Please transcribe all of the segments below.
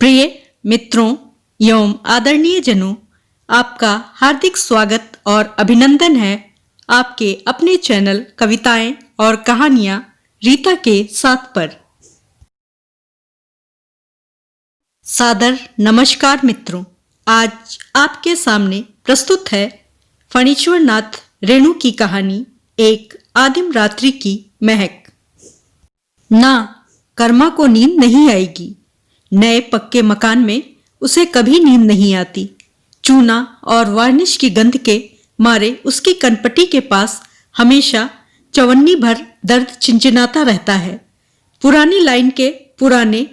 प्रिय मित्रों एवं आदरणीय जनों, आपका हार्दिक स्वागत और अभिनंदन है आपके अपने चैनल कविताएं और कहानियां रीता के साथ पर। सादर नमस्कार मित्रों, आज आपके सामने प्रस्तुत है फणीश्वर नाथ रेणु की कहानी एक आदिम रात्रि की महक। ना, कर्मा को नींद नहीं आएगी। नए पक्के मकान में उसे कभी नींद नहीं आती। चूना और वार्निश की गंध के मारे उसकी कनपटी के पास हमेशा चवन्नी भर दर्द चिंचिनाता रहता है। पुरानी लाइन के पुराने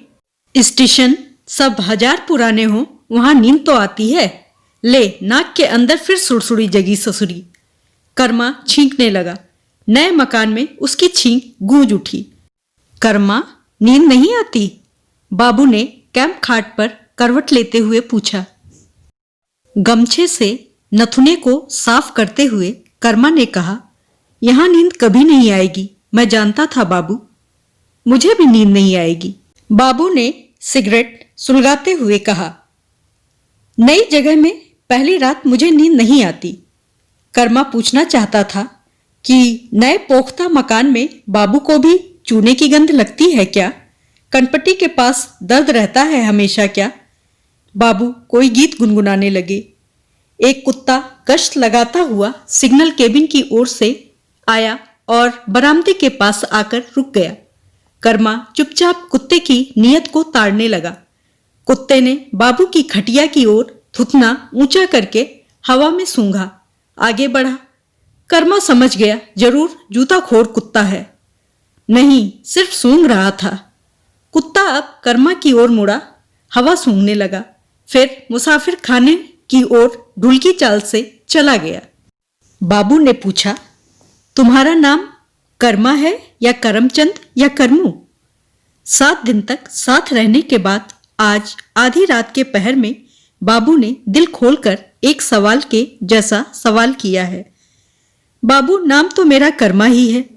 स्टेशन सब हजार पुराने हों, वहां नींद तो आती है। ले, नाक के अंदर फिर सुड़सुड़ी जगी ससुरी। कर्मा छींकने लगा। नए मकान में उसकी छींक गूंज उठी। कर्मा, नींद नहीं आती? बाबू ने कैंप खाट पर करवट लेते हुए पूछा। गमछे से नथुने को साफ करते हुए कर्मा ने कहा, यहां नींद कभी नहीं आएगी। मैं जानता था बाबू, मुझे भी नींद नहीं आएगी। बाबू ने सिगरेट सुलगाते हुए कहा, नई जगह में पहली रात मुझे नींद नहीं आती। कर्मा पूछना चाहता था कि नए पोख्ता मकान में बाबू को भी चूने की गंध लगती है क्या? कनपट्टी के पास दर्द रहता है हमेशा क्या? बाबू कोई गीत गुनगुनाने लगे। एक कुत्ता गश्त लगाता हुआ सिग्नल केबिन की ओर से आया और बरामदे के पास आकर रुक गया। कर्मा चुपचाप कुत्ते की नीयत को ताड़ने लगा। कुत्ते ने बाबू की खटिया की ओर थुथना ऊंचा करके हवा में सूंघा, आगे बढ़ा। कर्मा समझ गया जरूर जूताखोर कुत्ता है। नहीं, सिर्फ सूंघ रहा था। कुत्ता अब कर्मा की ओर मुड़ा, हवा सूंघने लगा, फिर मुसाफिर खाने की ओर ढुलकी चाल से चला गया। बाबू ने पूछा, तुम्हारा नाम कर्मा है या करमचंद या करमू? 7 दिन तक साथ रहने के बाद आज आधी रात के पहर में बाबू ने दिल खोलकर एक सवाल के जैसा सवाल किया है। बाबू, नाम तो मेरा कर्मा ही है।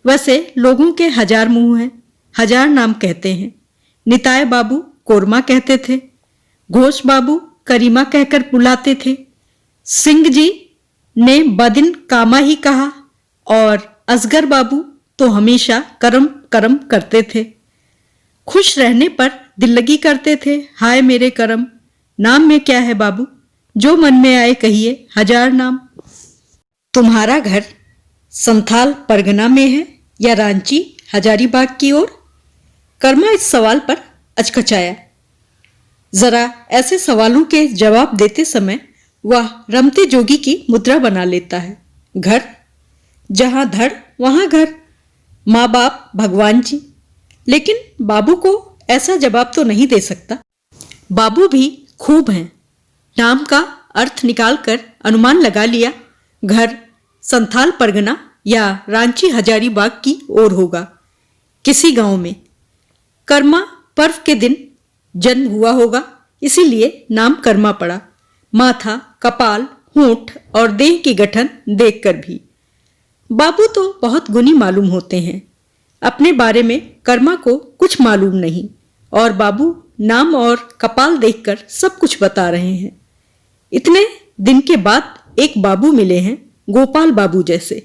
वैसे लोगों के हजार मुंह हैं, हजार नाम कहते हैं। निताय बाबू कोरमा कहते थे, घोष बाबू करीमा कहकर बुलाते थे, सिंह जी ने बदिन कामा ही कहा और असगर बाबू तो हमेशा करम करम करते थे। खुश रहने पर दिल लगी करते थे, हाय मेरे करम। नाम में क्या है बाबू, जो मन में आए कहिए, हजार नाम। तुम्हारा घर संथाल परगना में है या रांची हजारीबाग की ओर? कर्मा इस सवाल पर अचकचाया। जरा ऐसे सवालों के जवाब देते समय वह रमते जोगी की मुद्रा बना लेता है। घर, जहां धड़ वहां घर, माँ बाप भगवान जी। लेकिन बाबू को ऐसा जवाब तो नहीं दे सकता। बाबू भी खूब हैं। नाम का अर्थ निकालकर अनुमान लगा लिया, घर संथाल परगना या रांची हजारीबाग की ओर होगा, किसी गांव में। कर्मा पर्व के दिन जन्म हुआ होगा, इसीलिए नाम कर्मा पड़ा। माथा, कपाल, होंठ और देह की गठन देखकर भी। बाबू तो बहुत गुणी मालूम होते हैं। अपने बारे में कर्मा को कुछ मालूम नहीं और बाबू नाम और कपाल देखकर सब कुछ बता रहे हैं। इतने दिन के बाद एक बाबू मिले हैं, गोपाल बाबू जैसे।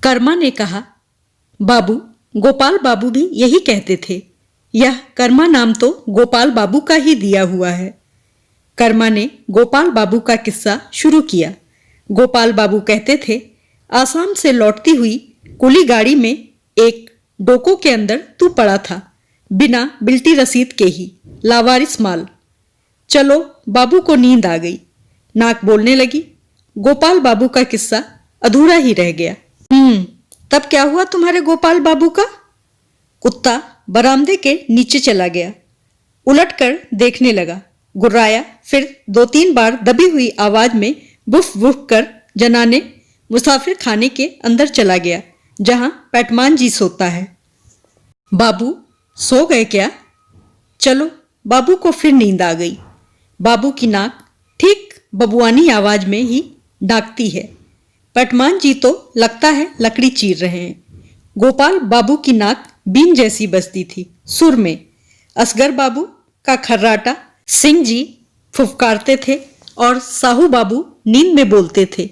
कर्मा ने कहा, बाबू, गोपाल बाबू भी यही कहते थे। यह कर्मा नाम तो गोपाल बाबू का ही दिया हुआ है। कर्मा ने गोपाल बाबू का किस्सा शुरू किया। गोपाल बाबू कहते थे, आसाम से लौटती हुई कुली गाड़ी में एक डोको के अंदर तू पड़ा था, बिना बिल्टी रसीद के ही, लावारिस माल। चलो, बाबू को नींद आ गई, नाक बोलने लगी। गोपाल बाबू का किस्सा अधूरा ही रह गया। तब क्या हुआ तुम्हारे गोपाल बाबू का? कुत्ता बरामदे के नीचे चला गया, उलटकर देखने लगा, गुर्राया, फिर 2-3 बार दबी हुई आवाज में वुफ वुफ कर जनाने मुसाफिर खाने के अंदर चला गया, जहां पैटमान जी सोता है। बाबू सो गए क्या? चलो, बाबू को फिर नींद आ गई। बाबू की नाक ठीक बबुआनी आवाज में ही डाकती है। पैटमान जी तो लगता है लकड़ी चीर रहे हैं। गोपाल बाबू की नाक बीन जैसी बजती थी सुर में। असगर बाबू का खर्राटा सिंह जी फुफकारते थे और साहू बाबू नींद में बोलते थे,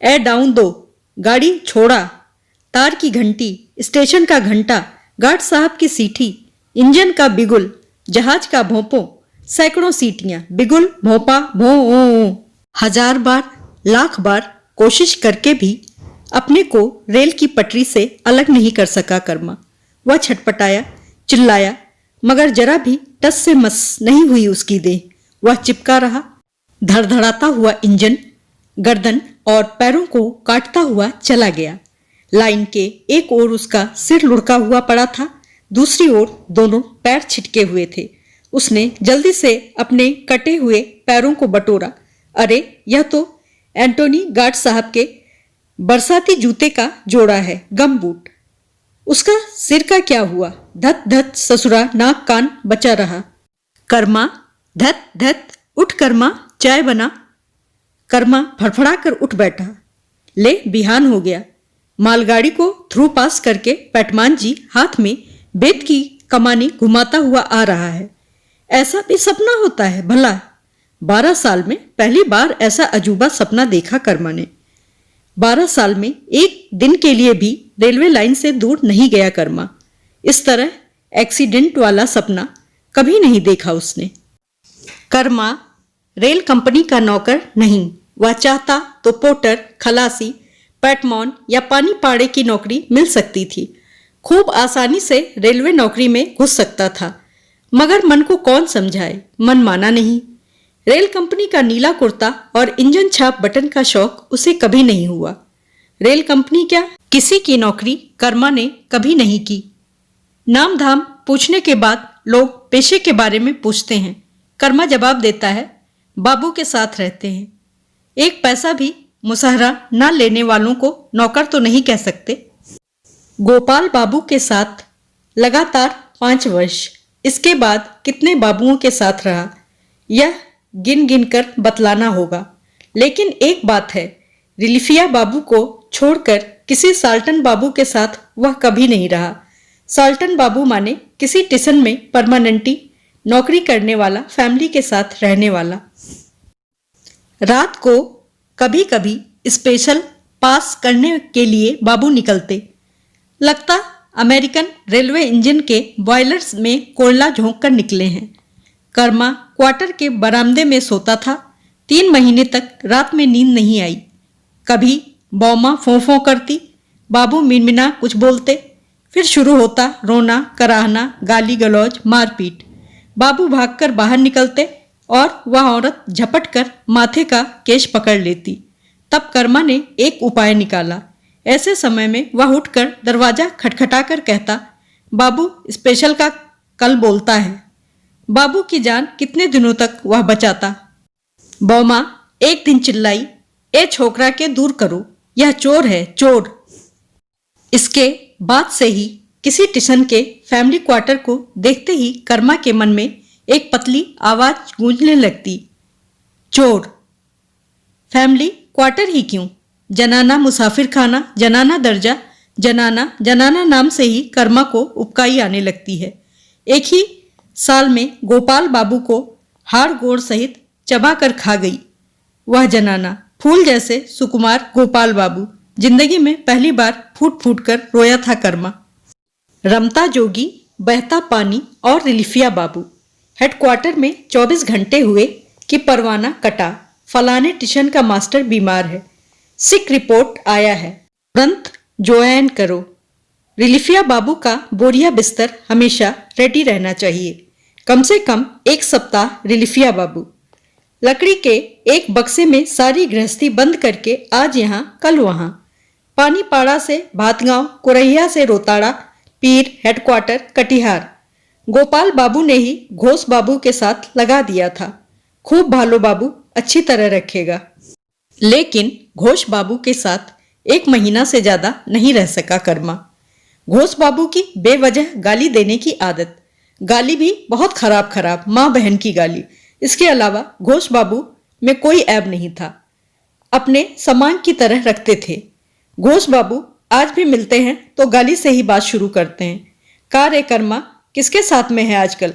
ए डाउन दो, गाड़ी छोड़ा, तार की घंटी, स्टेशन का घंटा, गार्ड साहब की सीटी, इंजन का बिगुल, जहाज का भोंपो, सैकड़ों सीटियां, बिगुल भोंपा भों। हजार बार लाख बार कोशिश करके भी अपने को रेल की पटरी से अलग नहीं कर सका कर्मा। वह छटपटाया, चिल्लाया, मगर जरा भी टस से मस नहीं हुई उसकी देह। वह चिपका रहा। धड़धड़ाता हुआ इंजन गर्दन और पैरों को काटता हुआ चला गया। लाइन के एक ओर उसका सिर लुढ़का हुआ पड़ा था, दूसरी ओर दोनों पैर छिटके हुए थे। उसने जल्दी से अपने कटे हुए पैरों को बटोरा। अरे, यह तो एंटोनी गार्ड साहब के बरसाती जूते का जोड़ा है, गम बूट। उसका सिर का क्या हुआ? धत धत ससुरा नाक कान बचा रहा। कर्मा, धत धत, उठ कर्मा, चाय बना। कर्मा फड़फड़ा कर उठ बैठा। ले, बिहान हो गया। मालगाड़ी को थ्रू पास करके पेटमान जी हाथ में बेत की कमानी घुमाता हुआ आ रहा है। ऐसा भी सपना होता है भला? 12 साल में पहली बार ऐसा अजूबा सपना देखा कर्मा ने। 12 साल में एक दिन के लिए भी रेलवे लाइन से दूर नहीं गया कर्मा। इस तरह एक्सीडेंट वाला सपना कभी नहीं देखा उसने। कर्मा रेल कंपनी का नौकर नहीं। वह चाहता तो पोर्टर, खलासी, पेटमॉन या पानी पाड़े की नौकरी मिल सकती थी। खूब आसानी से रेलवे नौकरी में घुस सकता था, मगर मन को कौन समझाए, मन माना नहीं। रेल कंपनी का नीला कुर्ता और इंजन छाप बटन का शौक उसे कभी नहीं हुआ। रेल कंपनी क्या, किसी की नौकरी कर्मा ने कभी नहीं की। नाम धाम पूछने के बाद लोग पेशे के बारे में पूछते हैं। कर्मा जवाब देता है, बाबू के साथ रहते हैं। एक पैसा भी मुसहरा न लेने वालों को नौकर तो नहीं कह सकते। गोपाल बाबू के साथ लगातार 5 वर्ष। इसके बाद कितने बाबुओं के साथ रहा, यह गिन गिन कर बतलाना होगा। लेकिन एक बात है, रिलिफिया बाबू को छोड़कर किसी साल्टन बाबू के साथ वह कभी नहीं रहा। साल्टन बाबू माने किसी स्टेशन में परमानेंटी नौकरी करने वाला, फैमिली के साथ रहने वाला। रात को कभी कभी स्पेशल पास करने के लिए बाबू निकलते। लगता अमेरिकन रेलवे इंजन के बॉयलर्स में कोयला झोंक कर निकले हैं। कर्मा क्वार्टर के बरामदे में सोता था। 3 महीने तक रात में नींद नहीं आई। कभी बौमा फों फों करती, बाबू मिनमिना कुछ बोलते, फिर शुरू होता रोना, कराहना, गाली गलौज, मारपीट। बाबू भागकर बाहर निकलते और वह औरत झपट कर माथे का केश पकड़ लेती। तब कर्मा ने एक उपाय निकाला। ऐसे समय में वह उठकर दरवाजा खटखटाकर कहता, बाबू स्पेशल का कल बोलता है। बाबू की जान कितने दिनों तक वह बचाता। बौमा एक दिन चिल्लाई, ए छोकरा के दूर करो, यह चोर है, चोर। इसके बाद से ही किसी स्टेशन के फैमिली क्वार्टर को देखते ही कर्मा के मन में एक पतली आवाज गूंजने लगती, चोर। फैमिली क्वार्टर ही क्यों, जनाना मुसाफिर खाना, जनाना दर्जा, जनाना जनाना नाम से ही कर्मा को उबकाई आने लगती है। एक ही साल में गोपाल बाबू को हाड़ गोड़ सहित चबा कर खा गई वह जनाना। फूल जैसे सुकुमार गोपाल बाबू। जिंदगी में पहली बार फूट फूट कर रोया था कर्मा। रमता जोगी, बहता पानी और रिलिफिया बाबू। हेडक्वार्टर में 24 घंटे हुए कि परवाना कटा। फलाने स्टेशन का मास्टर बीमार है, सिक रिपोर्ट आया है, तुरंत ज्वाइन करो। रिलिफिया बाबू का बोरिया बिस्तर हमेशा रेडी रहना चाहिए। कम से कम 1 सप्ताह रिलिफिया बाबू। लकड़ी के एक बक्से में सारी गृहस्थी बंद करके आज यहाँ कल वहाँ। पानी पाड़ा से भातगांव, कुरैया से रोताड़ा, पीर, हेडक्वार्टर, कटिहार। गोपाल बाबू ने ही घोष बाबू के साथ लगा दिया था। खूब भालो बाबू अच्छी तरह रखेगा। लेकिन घोष बाबू के साथ 1 महीना से ज्यादा नहीं रह सका कर्मा। घोष बाबू की बेवजह गाली देने की आदत, गाली भी बहुत खराब खराब, माँ बहन की गाली। इसके अलावा घोष बाबू में कोई ऐब नहीं था, अपने सामान की तरह रखते थे। घोष बाबू आज भी मिलते हैं तो गाली से ही बात शुरू करते हैं। का रे कर्मा, किसके साथ में है आजकल?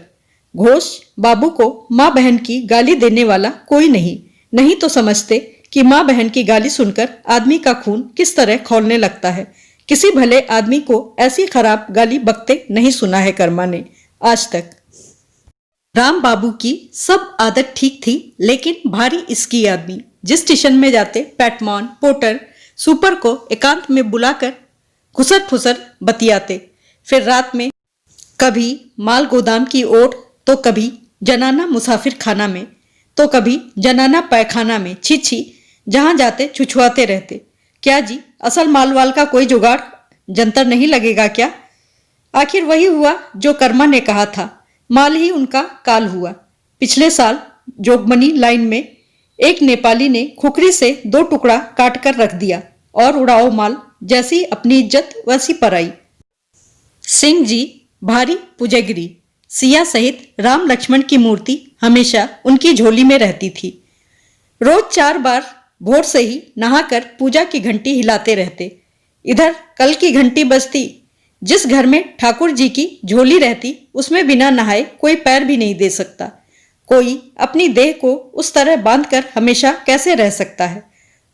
घोष बाबू को माँ बहन की गाली देने वाला कोई नहीं तो समझते कि माँ बहन की गाली सुनकर आदमी का खून किस तरह खौलने लगता है। किसी भले आदमी को ऐसी खराब गाली बकते नहीं सुना है कर्मा ने आज तक। राम बाबू की सब आदत ठीक थी, लेकिन भारी इसकी आदमी। जिस स्टेशन में जाते पैटमॉन पोर्टर सुपर को एकांत में बुलाकर खुसर फुसर बतियाते। फिर रात में कभी माल गोदाम की ओर, तो कभी जनाना मुसाफिर खाना में, तो कभी जनाना पैखाना में। छी जहां जाते छुछुआते रहते। क्या जी, असल मालवाल का कोई जुगाड़ जंतर नहीं लगेगा क्या? आखिर वही हुआ जो कर्मा ने कहा था, माल ही उनका काल हुआ। पिछले साल जोगबनी लाइन में एक नेपाली ने खुकरी से 2 टुकड़ा काट कर रख दिया और उड़ाओ माल, जैसी अपनी इज्जत वैसी पराई। सिंह जी भारी पुजगिरी। सिया सहित राम लक्ष्मण की मूर्ति हमेशा उनकी झोली में रहती थी। रोज 4 बार भोर से ही नहाकर पूजा की घंटी हिलाते रहते। इधर कल की घंटी बजती। जिस घर में ठाकुर जी की झोली रहती उसमें बिना नहाए कोई पैर भी नहीं दे सकता। कोई अपनी देह को उस तरह बांधकर हमेशा कैसे रह सकता है?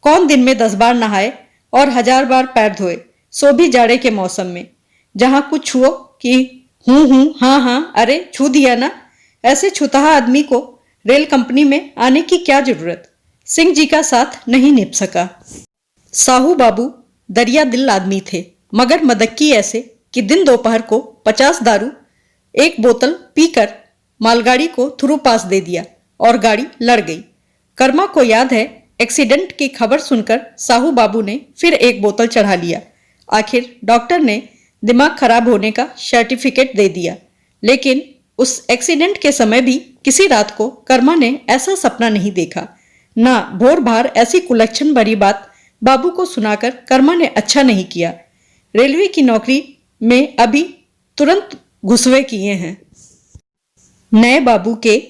कौन दिन में 10 बार नहाए और 1000 बार पैर धोए, सो भी जाड़े के मौसम में, जहां कुछ छुओ कि हूं हाँ अरे छू दिया ना। ऐसे छुतहा आदमी को रेल कंपनी में आने की क्या जरूरत? सिंह जी का साथ नहीं निभ सका। साहू बाबू दरिया दिल आदमी थे, मगर मदक्की ऐसे कि दिन दोपहर को 50 दारू 1 बोतल पीकर मालगाड़ी को थ्रू पास दे दिया और गाड़ी लड़ गई। कर्मा को याद है, एक्सीडेंट की खबर सुनकर साहू बाबू ने फिर 1 बोतल चढ़ा लिया। आखिर डॉक्टर ने दिमाग खराब होने का सर्टिफिकेट दे दिया। लेकिन उस एक्सीडेंट के समय भी किसी रात को कर्मा ने ऐसा सपना नहीं देखा। ना भोर भार ऐसी कुलक्षण भरी बात बाबू को सुनाकर कर्मा ने अच्छा नहीं किया। रेलवे की नौकरी में अभी तुरंत घुसवे किए हैं। नए बाबू के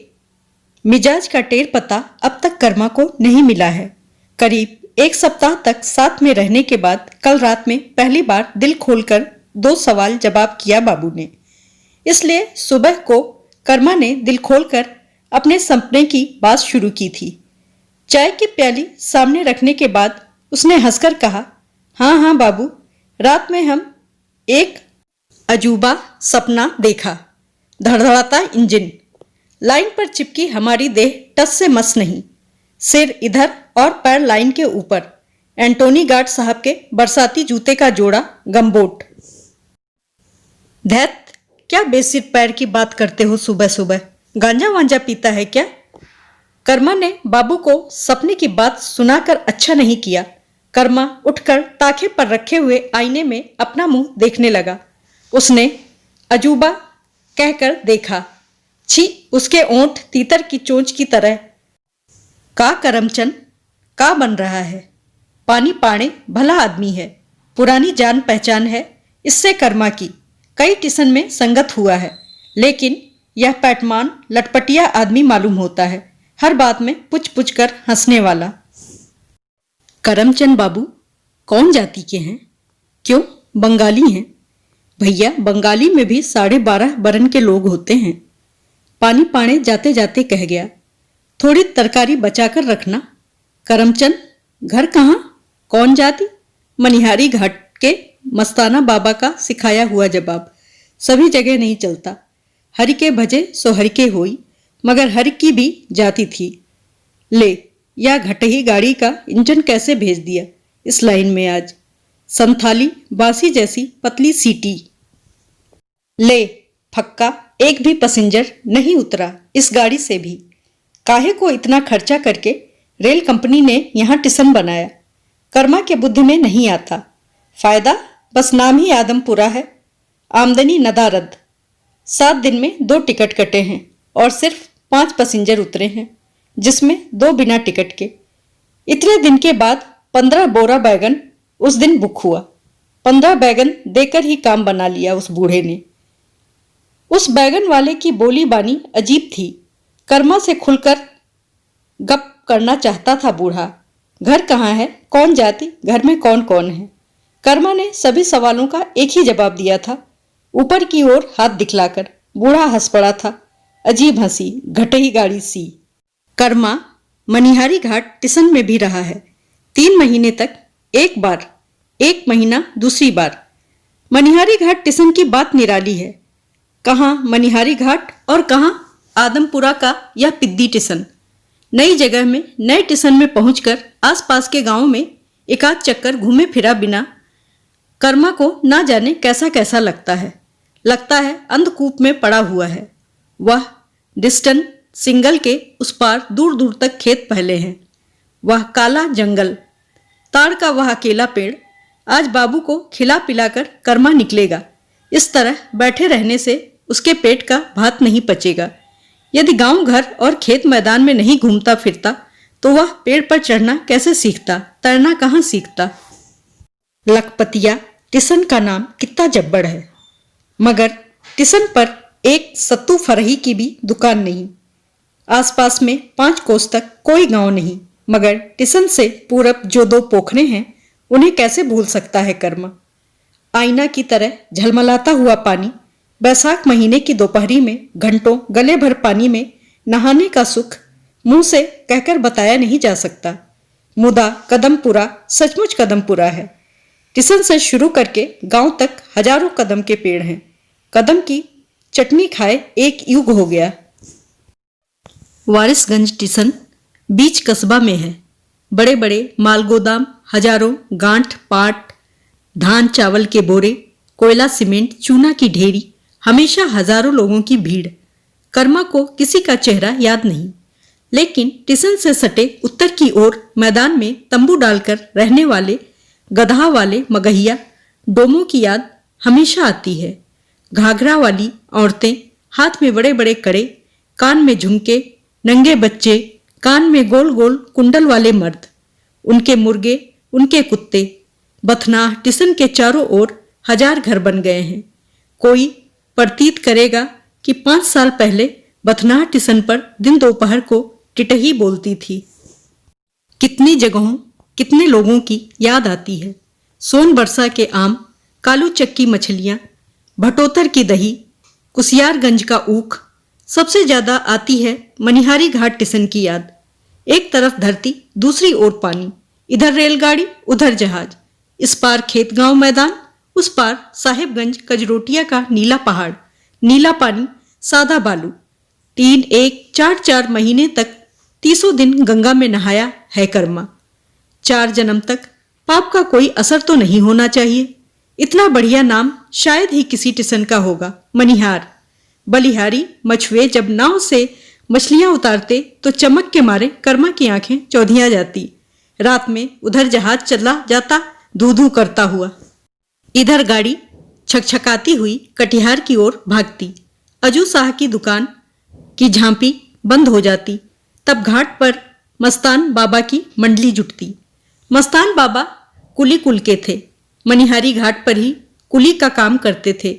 मिजाज का टेर पता अब तक कर्मा को नहीं मिला है। करीब 1 सप्ताह तक साथ में रहने के बाद कल रात में पहली बार दिल खोलकर 2 सवाल जवाब किया बाबू ने। इसलिए सुबह को कर्मा ने दिल खोलकर अपने सपने की बात शुरू की थी। चाय की प्याली सामने रखने के बाद उसने हंसकर कहा, हाँ बाबू, रात में हम एक अजूबा सपना देखा। धड़धड़ाता इंजन, लाइन पर चिपकी हमारी देह टस से मस नहीं, सिर इधर और पैर लाइन के ऊपर, एंटोनी गार्ड साहब के बरसाती जूते का जोड़ा गमबोट। धैत, क्या बेसिर पैर की बात करते हो सुबह सुबह? गांजा वांजा पीता है क्या? कर्मा ने बाबू को सपने की बात सुनाकर अच्छा नहीं किया। कर्मा उठकर ताखे पर रखे हुए आईने में अपना मुंह देखने लगा। उसने अजूबा कहकर देखा। छी, उसके ओंठ तीतर की चोंच की तरह। का करमचंद का बन रहा है? पानी पाणे भला आदमी है, पुरानी जान पहचान है इससे कर्मा की। कई टिशन में संगत हुआ है, लेकिन यह पैटमान लटपटिया आदमी मालूम होता है, हर बात में पुछ पुछ कर हंसने वाला। करमचंद बाबू कौन जाति के हैं? क्यों, बंगाली हैं? भैया, बंगाली में भी 12.5 बरन के लोग होते हैं। पानी पाने जाते जाते कह गया, थोड़ी तरकारी बचाकर रखना। करमचंद, घर कहाँ, कौन जाति? मनिहारी घाट के मस्ताना बाबा का सिखाया हुआ जवाब सभी जगह नहीं चलता। हरि के भजे सो हरि के होई, मगर हरि की भी जाति थी। ले, या घटही गाड़ी का इंजन कैसे भेज दिया इस लाइन में आज। संथाली बासी जैसी पतली सीटी। ले, फक्का एक भी पैसेंजर नहीं उतरा इस गाड़ी से भी। काहे को इतना खर्चा करके रेल कंपनी ने यहाँ टिशन बनाया? कर्मा के बुद्धि में नहीं आता। फायदा बस नाम ही आदमपुरा है, आमदनी नदारद। 7 दिन में 2 टिकट कटे हैं और सिर्फ 5 पैसेंजर उतरे हैं, जिसमें 2 बिना टिकट के। इतने दिन के बाद 15 बोरा बैगन उस दिन बुक हुआ। 15 बैगन देकर ही काम बना लिया उस बूढ़े ने। उस बैगन वाले की बोली बानी अजीब थी। कर्मा से खुलकर गप करना चाहता था बूढ़ा। घर कहाँ है, कौन जाति, घर में कौन कौन है? कर्मा ने सभी सवालों का एक ही जवाब दिया था, ऊपर की ओर हाथ दिखलाकर। बूढ़ा हंस पड़ा था। अजीब हंसी, घटही गाड़ी सी। कर्मा मनिहारी घाट टिसन में भी रहा है 3 महीने तक, एक बार, 1 महीना दूसरी बार। मनिहारी घाट टिसन की बात निराली है। कहाँ मनिहारी घाट और कहाँ आदमपुरा का यह पिद्दी टिसन। नई जगह में, नए टिसन में पहुंचकर आसपास के गांवों में एक आध चक्कर घूमे फिरा बिना कर्मा को ना जाने कैसा कैसा लगता है। लगता है अंधकूप में पड़ा हुआ है। वह डिस्टन सिंगल के उस पार दूर दूर तक खेत पहले हैं। वह काला जंगल, ताड़ का वह अकेला पेड़। आज बाबू को खिला पिलाकर कर्मा निकलेगा। इस तरह बैठे रहने से उसके पेट का भात नहीं पचेगा। यदि गांव घर और खेत मैदान में नहीं घूमता फिरता तो वह पेड़ पर चढ़ना कैसे सीखता, तैरना कहाँ सीखता। लखपतिया टिसन का नाम कितना जब्बड़ है, मगर टिसन पर एक सत्तू फरही की भी दुकान नहीं। आसपास में 5 कोस तक कोई गांव नहीं, मगर टिसन से पूरब जो 2 पोखरे हैं उन्हें कैसे भूल सकता है कर्मा। आईना की तरह झलमलाता हुआ पानी। बैसाख महीने की दोपहरी में घंटों गले भर पानी में नहाने का सुख मुंह से कहकर बताया नहीं जा सकता। मुदा कदमपुरा सचमुच कदमपुरा है। टिसन से शुरू करके गांव तक हजारों कदम के पेड़ हैं। कदम की चटनी खाए एक युग हो गया। वारिसगंज टिसन बीच कस्बा में है। बड़े बड़े माल गोदाम, हजारों गांठ पाट, धान चावल के बोरे, कोयला सीमेंट चूना की ढेरी, हमेशा हजारों लोगों की भीड़। कर्मा को किसी का चेहरा याद नहीं, लेकिन टिसन से सटे उत्तर की ओर मैदान में तंबू डालकर रहने वाले गधा वाले मगहिया डोमों की याद हमेशा आती है। घाघरा वाली औरतें, हाथ में बड़े बड़े कड़े, कान में झुमके, नंगे बच्चे, कान में गोल गोल कुंडल वाले मर्द, उनके मुर्गे, उनके कुत्ते। बथनाह टिसन के चारों ओर हजार घर बन गए हैं। कोई प्रतीत करेगा कि 5 साल पहले बथनाह टिसन पर दिन दोपहर को टिटही बोलती थी। कितनी जगहों, कितने लोगों की याद आती है। सोन बरसा के आम, कालू चक्की मछलियां, भटोतर की दही, कुसियारगंज का ऊख। सबसे ज्यादा आती है मनिहारी घाट टिसन की याद। एक तरफ धरती, दूसरी ओर पानी, इधर रेलगाड़ी, उधर जहाज। इस पार खेत गांव मैदान, उस पार साहेबगंज कजरोटिया का नीला पहाड़, नीला पानी, सादा बालू। 3-1-4 महीने तक 30 दिन गंगा में नहाया है कर्मा। 4 जन्म तक पाप का कोई असर तो नहीं होना चाहिए। इतना बढ़िया नाम शायद ही किसी टिसन का होगा, मनिहार। बलिहारी मछुए जब नाव से मछलियां उतारते तो चमक के मारे कर्मा की आंखें चौधिया जाती। रात में उधर जहाज चला जाता धू धू करता हुआ, इधर गाड़ी छकछकाती हुई कटिहार की ओर भागती। अजू शाह की दुकान की झांपी बंद हो जाती। तब घाट पर मस्तान बाबा की मंडली जुटती। मस्तान बाबा कुली कुल के थे। मनिहारी घाट पर ही कुली का काम करते थे।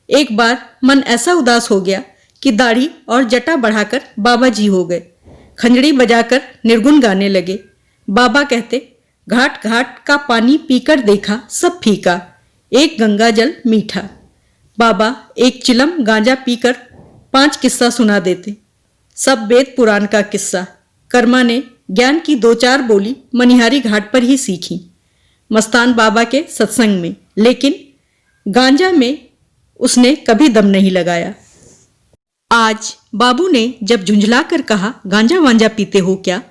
एक बार मन ऐसा उदास हो गया कि दाढ़ी और जटा बढ़ाकर बाबा जी हो गए। खंजड़ी बजाकर निर्गुण गाने लगे। बाबा कहते, घाट घाट का पानी पीकर देखा सब फीका, एक गंगा जल मीठा। बाबा एक चिलम गांजा पीकर 5 किस्सा सुना देते, सब वेद पुराण का किस्सा। कर्मा ने ज्ञान की 2-4 बोली मनिहारी घाट पर ही सीखी, मस्तान बाबा के सत्संग में। लेकिन गांजा में उसने कभी दम नहीं लगाया। आज बाबू ने जब झुंझला कर कहा, गांजा वांजा पीते हो क्या,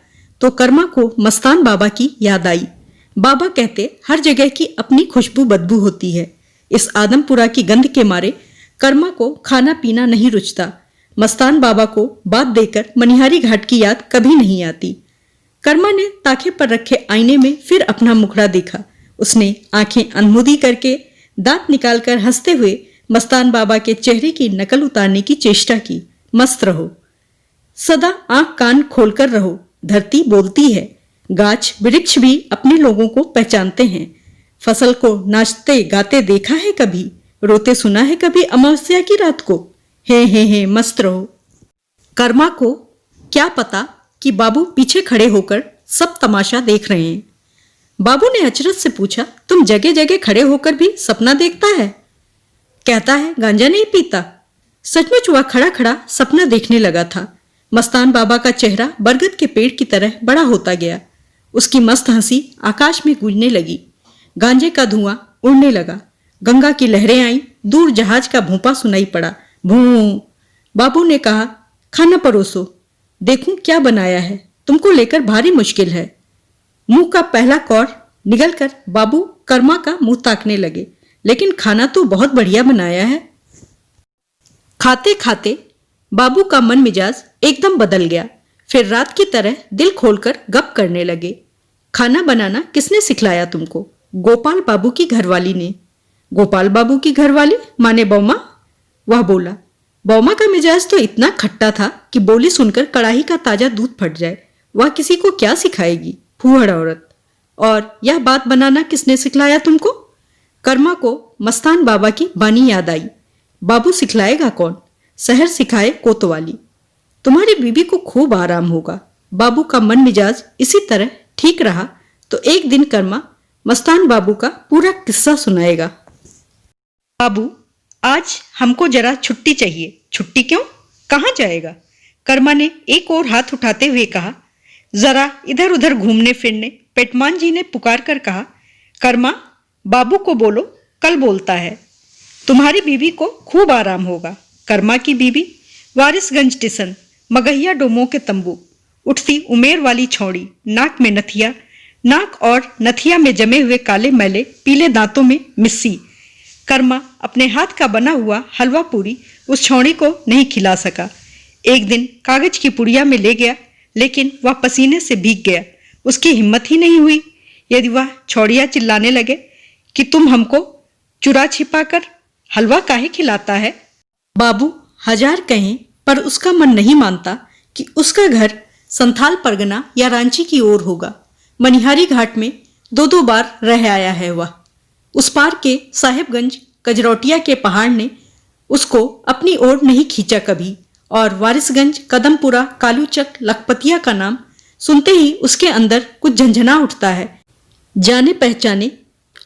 तो कर्मा को मस्तान बाबा की याद आई। बाबा कहते, हर जगह की अपनी खुशबू बदबू होती है। इस आदमपुरा की गंध के मारे कर्मा को खाना पीना नहीं रुचता। मस्तान बाबा को बात देकर मनिहारी घाट की याद कभी नहीं आती। कर्मा ने ताखे पर रखे आईने में फिर अपना मुखड़ा देखा। उसने आंखें अनमुदी करके दांत निकालकर हंसते हुए मस्तान बाबा के चेहरे की नकल उतारने की चेष्टा की। मस्त रहो, सदा आंख कान खोलकर रहो। धरती बोलती है, गाछ वृक्ष भी अपने लोगों को पहचानते हैं। फसल को नाचते गाते देखा है कभी, रोते सुना है कभी अमावस्या की रात को। हे मस्त रहो। कर्मा को क्या पता कि बाबू पीछे खड़े होकर सब तमाशा देख रहे हैं। बाबू ने अचरज से पूछा, तुम जगह जगह खड़े होकर भी सपना देखता है? कहता है गांजा नहीं पीता। सचमुच वह खड़ा खड़ा सपना देखने लगा था। मस्तान बाबा का चेहरा बरगद के पेड़ की तरह बड़ा होता गया। उसकी मस्त हंसी आकाश में गूंजने लगी। गांजे का धुआं उड़ने लगा। गंगा की लहरें आईं। दूर जहाज का भोंपा सुनाई पड़ा। भूं। बाबू ने कहा, खाना परोसो, देखूं क्या बनाया है। तुमको लेकर भारी मुश्किल है। मुंह का पहला कौर निगलकर बाबू कर्मा का मुंह ताकने लगे। लेकिन खाना तो बहुत बढ़िया बनाया है। खाते खाते बाबू का मन मिजाज एकदम बदल गया। फिर रात की तरह दिल खोलकर गप करने लगे। खाना बनाना किसने सिखलाया तुमको? गोपाल बाबू की घरवाली ने। गोपाल बाबू की घरवाली माने बौमा? वह बोला। बौमा का मिजाज तो इतना खट्टा था कि बोली सुनकर कड़ाही का ताजा दूध फट जाए। वह किसी को क्या सिखाएगी, फूहड़ औरत। और यह बात बनाना किसने सिखलाया तुमको? कर्मा को मस्तान बाबा की बानी याद आई। बाबू सिखलाएगा कौन? शहर सिखाए कोतवाली। तुम्हारी बीबी को खूब आराम होगा। बाबू का मन मिजाज इसी तरह ठीक रहा तो एक दिन कर्मा मस्तान बाबू का पूरा किस्सा सुनाएगा। बाबू, आज हमको जरा छुट्टी चाहिए। छुट्टी क्यों? कहाँ जाएगा? कर्मा ने एक और हाथ उठाते हुए कहा। जरा इधर उधर घूमने फिरने। पेटमान जी ने पुकार कर कहा, कर्मा, बाबू को बोलो, कल बोलता है। तुम्हारी बीबी को खूब आराम होगा। कर्मा की बीबी, वारिसगंज स्टेशन, मगहिया डोमो के तंबू, उठती उमेर वाली छौड़ी, नाक में नथिया, नाक और नथिया में जमे हुए काले मैले, पीले दांतों में मिस्सी। कर्मा अपने हाथ का बना हुआ हलवा पूरी उस छौड़ी को नहीं खिला सका। एक दिन कागज की पुड़िया में ले गया, लेकिन वह पसीने से भीग गया। उसकी हिम्मत ही नहीं हुई। यदि वह छौड़िया चिल्लाने लगे कि तुम हमको चुरा छिपा कर हलवा काहे खिलाता है। बाबू हजार कहें पर उसका मन नहीं मानता कि उसका घर संथाल परगना या रांची की ओर होगा। मनिहारी घाट में दो दो बार रह आया है वह। उस पार के साहेबगंज कजरौटिया के पहाड़ ने उसको अपनी ओर नहीं खींचा कभी। और वारिसगंज, कदमपुरा, कालूचक, लखपतिया का नाम सुनते ही उसके अंदर कुछ झंझना उठता है। जाने पहचाने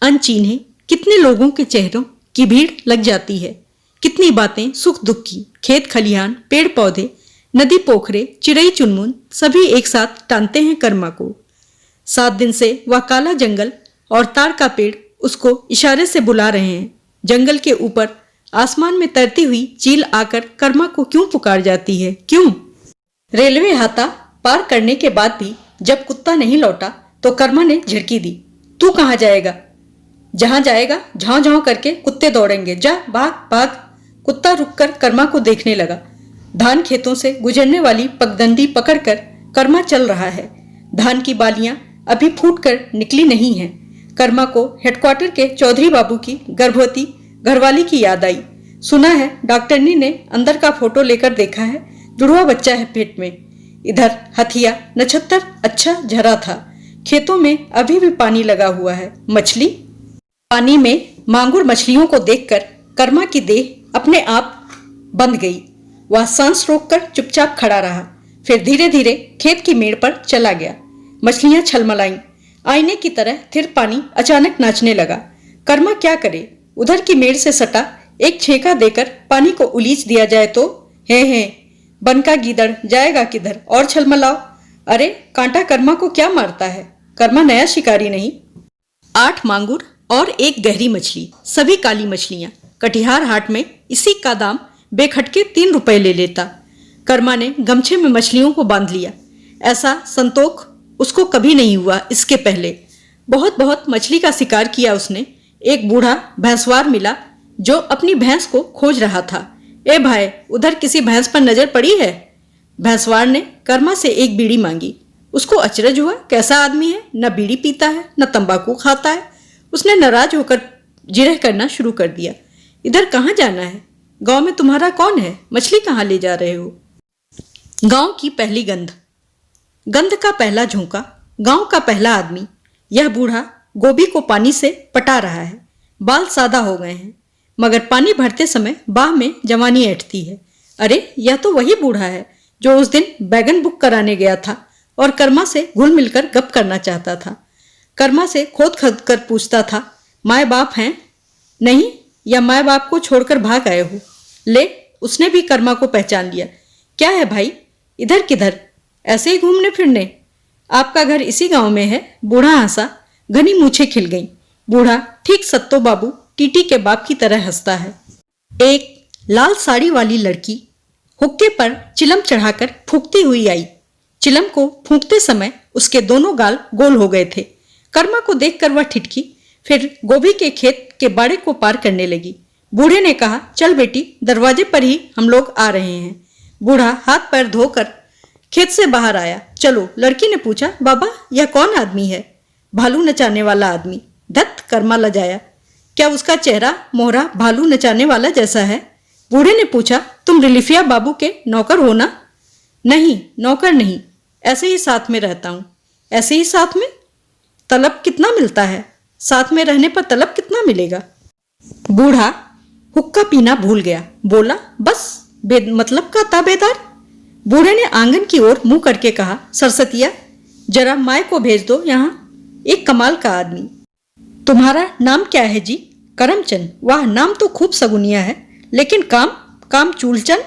अनचीन्हे कितने लोगों के चेहरों की भीड़ लग जाती है। कितनी बातें सुख दुख की, खेत खलिहान, पेड़ पौधे, नदी पोखरे, चिड़ई चुनमुन सभी एक साथ टानते हैं कर्मा को। 7 दिन से वह काला जंगल और तार का पेड़ उसको इशारे से बुला रहे हैं। जंगल के ऊपर आसमान में तैरती हुई चील आकर कर्मा को क्यों पुकार जाती है? क्यों? रेलवे हाथा पार करने के बाद भी जब कुत्ता नहीं लौटा तो कर्मा ने झिड़की दी। तू कहाँ जाएगा? जहां जाएगा झांव झांव करके कुत्ते दौड़ेंगे, जा भाग भाग। कुत्ता रुककर कर्मा को देखने लगा। धान खेतों से गुजरने वाली पगडंडी पकड़कर कर्मा चल रहा है। धान की बालियां अभी फूट कर निकली नहीं हैं। कर्मा को हेडक्वार्टर के चौधरी बाबू की गर्भवती घरवाली की याद आई। सुना है डॉक्टरनी ने अंदर का फोटो लेकर देखा है, जुड़वा बच्चा है पेट में। इधर हथिया नक्षत्र अच्छा झरा था। खेतों में अभी भी पानी लगा हुआ है। मछली? पानी में मांगुर मछलियों को देखकर कर्मा की देह अपने आप बंध गई। वह सांस रोककर चुपचाप खड़ा रहा। फिर धीरे धीरे खेत की मेड़ पर चला गया। मछलियां छलमलाईं। आईने की तरह थिर पानी अचानक नाचने लगा। कर्मा क्या करे? उधर की मेड़ से सटा एक छेका देकर पानी को उलीच दिया जाए तो हे बनका गीदड़ जाएगा किधर? और छलमलाओ। अरे कांटा कर्मा को क्या मारता है? कर्मा नया शिकारी नहीं। 8 मांगुर और एक गहरी मछली, सभी काली मछलियां। कटिहार हाट में इसी का दाम बेखटके 3 रुपए ले लेता। कर्मा ने गमछे में मछलियों को बांध लिया। ऐसा संतोख उसको कभी नहीं हुआ इसके पहले। बहुत बहुत मछली का शिकार किया उसने। एक बूढ़ा भैंसवार मिला जो अपनी भैंस को खोज रहा था। ए भाई, उधर किसी भैंस पर नजर पड़ी है? भैंसवार ने कर्मा से एक बीड़ी मांगी। उसको अचरज हुआ, कैसा आदमी है, न बीड़ी पीता है न तंबाकू खाता है। उसने नाराज होकर जिरह करना शुरू कर दिया। इधर कहाँ जाना है? गांव में तुम्हारा कौन है? मछली कहाँ ले जा रहे हो? गांव की पहली गंध, गंध का पहला झोंका, गांव का पहला आदमी। यह बूढ़ा गोभी को पानी से पटा रहा है। बाल सादा हो गए हैं, मगर पानी भरते समय बाह में जवानी ऐठती है। अरे यह तो वही बूढ़ा है जो उस दिन बैगन बुक कराने गया था और कर्मा से घुल मिलकर गप करना चाहता था। कर्मा से खोद खोद कर पूछता था, माए बाप हैं? नहीं, या माए बाप को छोड़कर भाग आए हो? ले, उसने भी कर्मा को पहचान लिया। क्या है भाई, इधर किधर? ऐसे ही घूमने फिरने? आपका घर इसी गांव में है? बूढ़ा हंसा, घनी मूछें खिल गईं। बूढ़ा ठीक सत्तो बाबू टीटी के बाप की तरह हंसता है। एक लाल साड़ी वाली लड़की हुक्के पर चिलम चढ़ाकर फूंकती हुई आई। चिलम को फूंकते समय उसके दोनों गाल गोल हो गए थे। कर्मा को देखकर वह ठिठकी, फिर गोभी के खेत के बाड़े को पार करने लगी। बूढ़े ने कहा, चल बेटी, दरवाजे पर ही हम लोग आ रहे हैं। बूढ़ा हाथ पैर धोकर खेत से बाहर आया। चलो, लड़की ने पूछा, बाबा यह कौन आदमी है? भालू नचाने वाला आदमी। धत, कर्मा लजाया। क्या उसका चेहरा मोहरा भालू नचाने वाला जैसा है? बूढ़े ने पूछा, तुम रिलिफिया बाबू के नौकर हो ना? नहीं, नौकर नहीं, ऐसे ही साथ में रहता हूं। ऐसे ही साथ में? तलब कितना मिलता है? साथ में रहने पर तलब कितना मिलेगा? बूढ़ा हुक्का पीना भूल गया। बोला, बस मतलब का ताबेदार। बूढ़े ने आंगन की ओर मुंह करके कहा, सरसतिया जरा माय को भेज दो यहाँ, एक कमाल का आदमी। तुम्हारा नाम क्या है जी? करमचंद। वाह, नाम तो खूब सगुनिया है, लेकिन काम चूलचंद।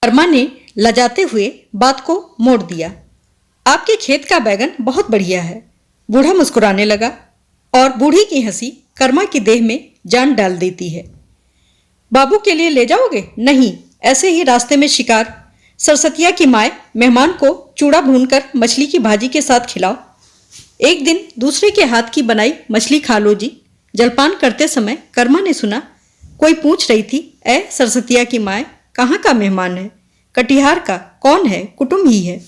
कर्मा ने लजाते हुए बात को मोड़ दिया। आपके खेत का बैगन बहुत बढ़िया है। बूढ़ा मुस्कुराने लगा और बूढ़ी की हंसी कर्मा की देह में जान डाल देती है। बाबू के लिए ले जाओगे? नहीं, ऐसे ही रास्ते में शिकार। सरसतिया की माए मेहमान को चूड़ा भूनकर मछली की भाजी के साथ खिलाओ। एक दिन दूसरे के हाथ की बनाई मछली खा लो जी। जलपान करते समय कर्मा ने सुना कोई पूछ रही थी, ए सरसतिया की माए, कहाँ का मेहमान है? कटिहार का। कौन है? कुटुंब ही है।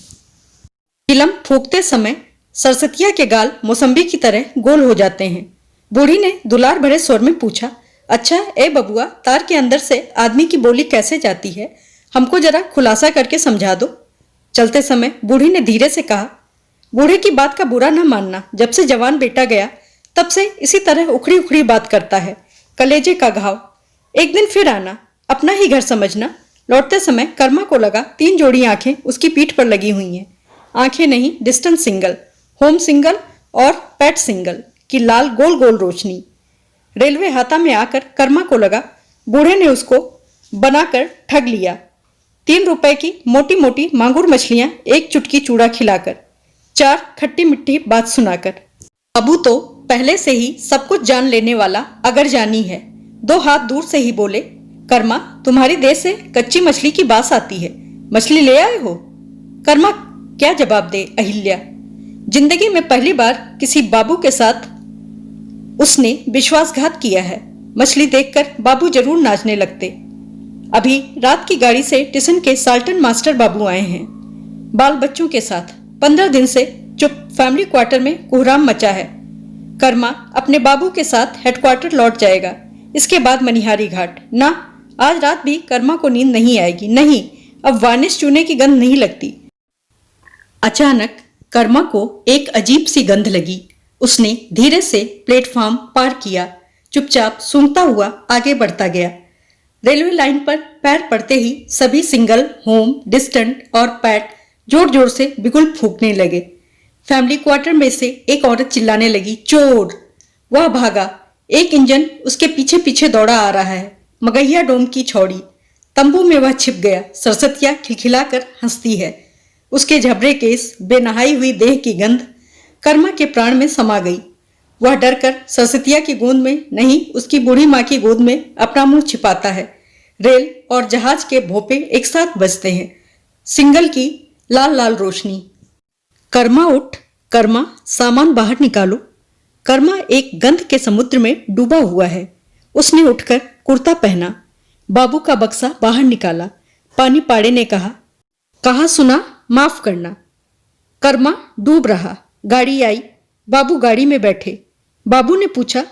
चिलम फूंकते समय सरसतिया के गाल मौसम्बी की तरह गोल हो जाते हैं। बूढ़ी ने दुलार भरे स्वर में पूछा, अच्छा ए बबुआ, तार के अंदर से आदमी की बोली कैसे जाती है? हमको जरा खुलासा करके समझा दो। चलते समय बूढ़ी ने धीरे से कहा, बूढ़े की बात का बुरा न मानना, जब से जवान बेटा गया तब से इसी तरह उखड़ी उखड़ी बात करता है, कलेजे का घाव। एक दिन फिर आना, अपना ही घर समझना। लौटते समय कर्मा को लगा 3 जोड़ी आंखें उसकी पीठ पर लगी हुई हैं। आंखें नहीं, डिस्टेंस सिंगल, होम सिंगल और पैट सिंगल की लाल गोल गोल रोशनी। रेलवे हाथा में आकर कर्मा को लगा बूढ़े ने उसको बनाकर ठग लिया। 3 रुपए की मोटी मोटी मांगुर मछलियां, एक चुटकी चूड़ा खिलाकर, 4 खट्टी मिट्टी बात सुनाकर। बाबू तो पहले से ही सब कुछ जान लेने वाला अगर जानी है। 2 हाथ दूर से ही बोले, कर्मा तुम्हारी देश से कच्ची मछली की बास आती है, मछली ले आए हो? कर्मा क्या जवाब दे? अहिल्या। जिंदगी में पहली बार किसी बाबू के साथ उसने विश्वासघात किया है। मछली देखकर बाबू जरूर नाचने लगते। अभी रात की गाड़ी से टिशन के साल्टन मास्टर बाबू आए हैं, बाल बच्चों के साथ। 15 दिन से चुप फैमिली क्वार्टर में कोहराम मचा है। कर्मा अपने बाबू के साथ हेडक्वार्टर लौट जाएगा, इसके बाद मनिहारी घाट। ना, आज रात भी कर्मा को नींद नहीं आएगी। नहीं, अब वार्निश चूने की गंध नहीं लगती। अचानक कर्मा को एक अजीब सी गंध लगी। उसने धीरे से प्लेटफॉर्म पार किया, चुपचाप सूंघता हुआ आगे बढ़ता गया। रेलवे लाइन पर पैर पड़ते ही सभी सिंगल, होम, डिस्टेंट और पैट जोर जोर से बिगुल फूंकने लगे। फैमिली क्वार्टर में से एक औरत चिल्लाने लगी, चोर! वह भागा। एक इंजन उसके पीछे पीछे दौड़ा आ रहा है। मगहिया डोम की छौड़ी। तंबू में वह छिप गया। सरसतिया खिलखिलाकर हंसती है। उसके झबरे केस, बेनहाई हुई देह की गंध कर्मा के प्राण में समा गई। वह डरकर सरसतिया की गोद में नहीं, उसकी बूढ़ी माँ की गोद में अपना मुंह छिपाता है। रेल और जहाज के भोपे एक साथ बजते हैं। सिंगल की लाल लाल रोशनी। कर्मा उठ, कर्मा सामान बाहर निकालो। कर्मा एक गंध के समुद्र में डूबा हुआ है। उसने उठकर कुर्ता पहना, बाबू का बक्सा बाहर निकाला। पानी पाड़े ने कहा, कहा सुना, माफ करना। कर्मा डूब रहा। गाड़ी आई, बाबू गाड़ी में बैठे। बाबू ने पूछा,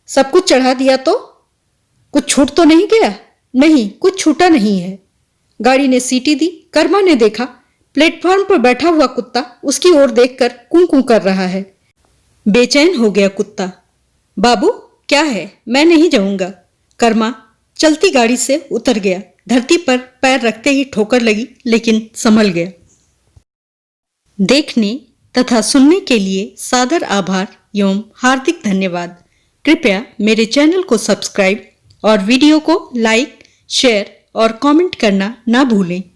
सब कुछ चढ़ा दिया तो? कुछ छूट तो नहीं गया? नहीं, कुछ छूटा नहीं है। गाड़ी ने सीटी दी। कर्मा ने देखा प्लेटफॉर्म पर बैठा हुआ कुत्ता उसकी ओर देखकर कूं कूं कर रहा है। बेचैन हो गया कुत्ता। बाबू क्या है? मैं नहीं जाऊंगा। कर्मा चलती गाड़ी से उतर गया। धरती पर पैर रखते ही ठोकर लगी, लेकिन संभल गया। देखने तथा सुनने के लिए सादर आभार एवं हार्दिक धन्यवाद। कृपया मेरे चैनल को सब्सक्राइब और वीडियो को लाइक, शेयर और कमेंट करना ना भूलें।